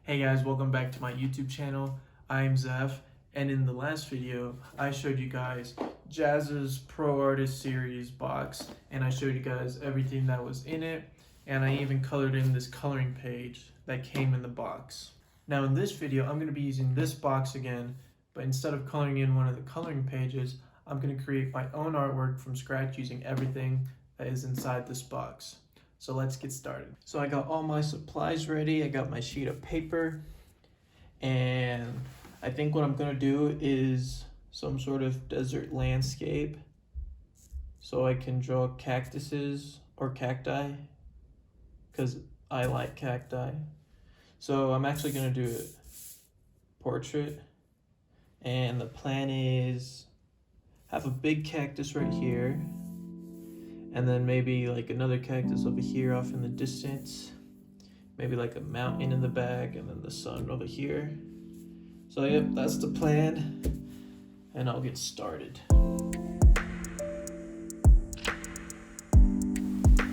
Hey guys, welcome back to my YouTube channel. I'm Zeph, and in the last video, I showed you guys Jazza's Pro Artist Series box, and I showed you guys everything that was in it, and I even colored in this coloring page that came in the box. Now in this video, I'm going to be using this box again, but instead of coloring in one of the coloring pages, I'm going to create my own artwork from scratch using everything that is inside this box. So let's get started. So I got all my supplies ready. I got my sheet of paper, and I think what I'm gonna do is some sort of desert landscape so I can draw cactuses or cacti because I like cacti. So I'm actually gonna do a portrait, and the plan is have a big cactus right here, and then maybe like another cactus over here off in the distance, maybe like a mountain in the back, and then the sun over here. So yep, that's the plan, and I'll get started.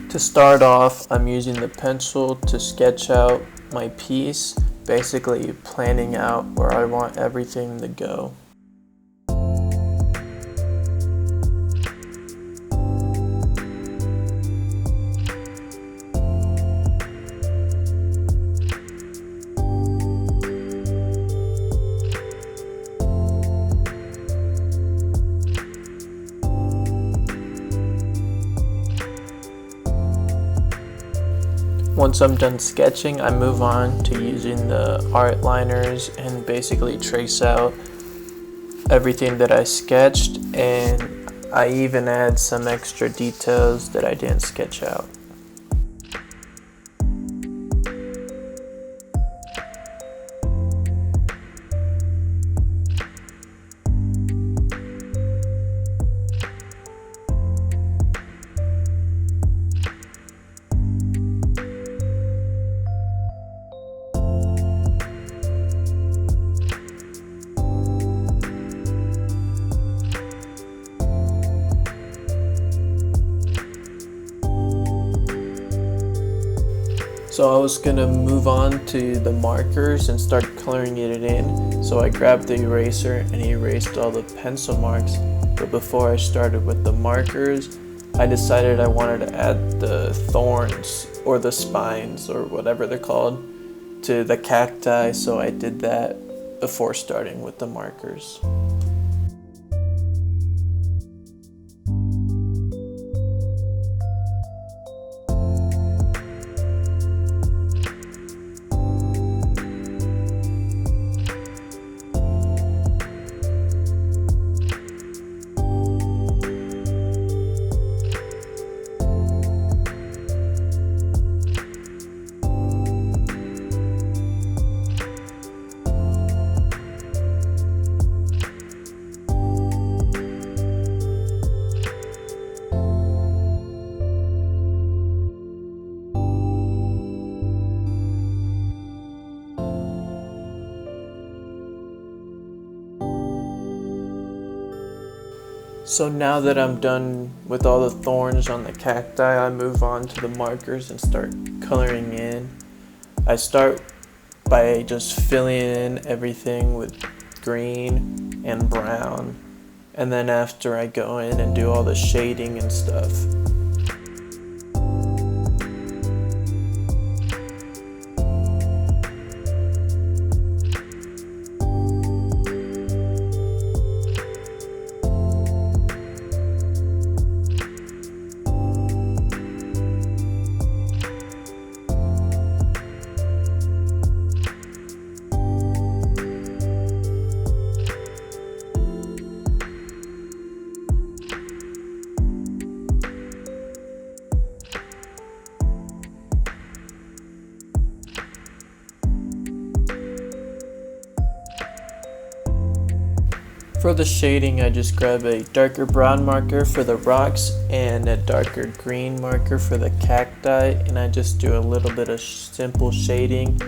To start off, I'm using the pencil to sketch out my piece, basically planning out where I want everything to go. Once I'm done sketching, I move on to using the art liners and basically trace out everything that I sketched, and I even add some extra details that I didn't sketch out. So I was gonna move on to the markers and start coloring it in. So I grabbed the eraser and erased all the pencil marks. But before I started with the markers, I decided I wanted to add the thorns or the spines or whatever they're called to the cacti. So I did that before starting with the markers. So now that I'm done with all the thorns on the cacti, I move on to the markers and start coloring in. I start by just filling in everything with green and brown, and then after I go in and do all the shading and stuff. For the shading, I just grab a darker brown marker for the rocks and a darker green marker for the cacti, and I just do a little bit of simple shading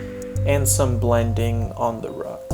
and some blending on the rocks.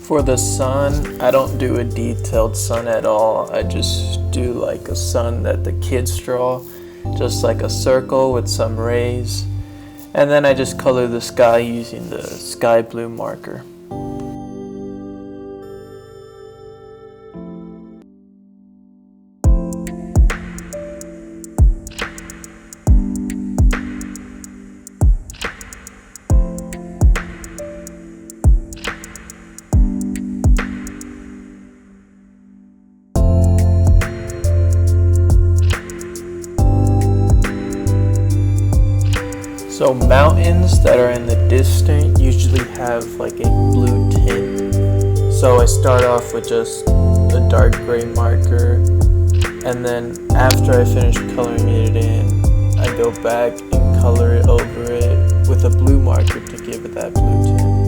For the sun, I don't do a detailed sun at all. I just do like a sun that the kids draw, just like a circle with some rays. And then I just color the sky using the sky blue marker. So mountains that are in the distance usually have like a blue tint. So I start off with just a dark gray marker, and then after I finish coloring it in, I go back and color it over it with a blue marker to give it that blue tint.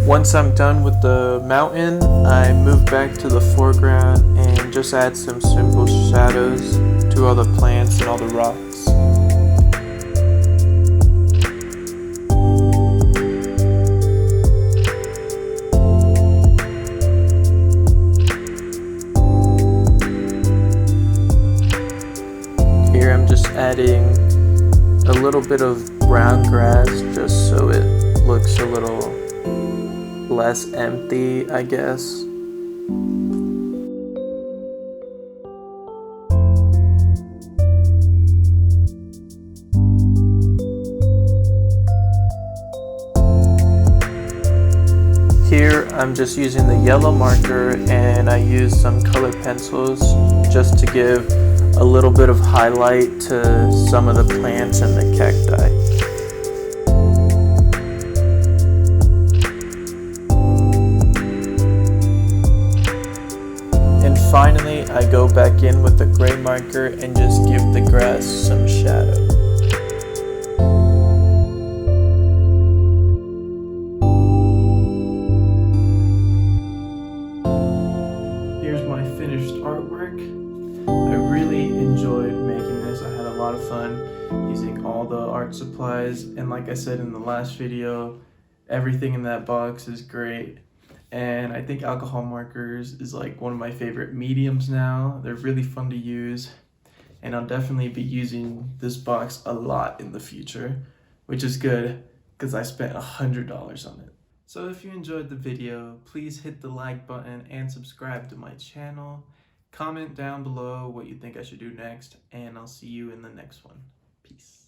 Once I'm done with the mountain, I move back to the foreground and just add some simple shadows to all the plants and all the rocks. Here I'm just adding a little bit of brown grass just so it looks a little less empty, I guess. Here I'm just using the yellow marker, and I use some color pencils just to give a little bit of highlight to some of the plants and the cacti. Finally, I go back in with the gray marker and just give the grass some shadow. Here's my finished artwork. I really enjoyed making this. I had a lot of fun using all the art supplies, and like I said in the last video, everything in that box is great. And I think alcohol markers is like one of my favorite mediums now. They're really fun to use, and I'll definitely be using this box a lot in the future, which is good because I spent $100 on it. So if you enjoyed the video, please hit the like button and subscribe to my channel. Comment down below what you think I should do next, and I'll see you in the next one. Peace.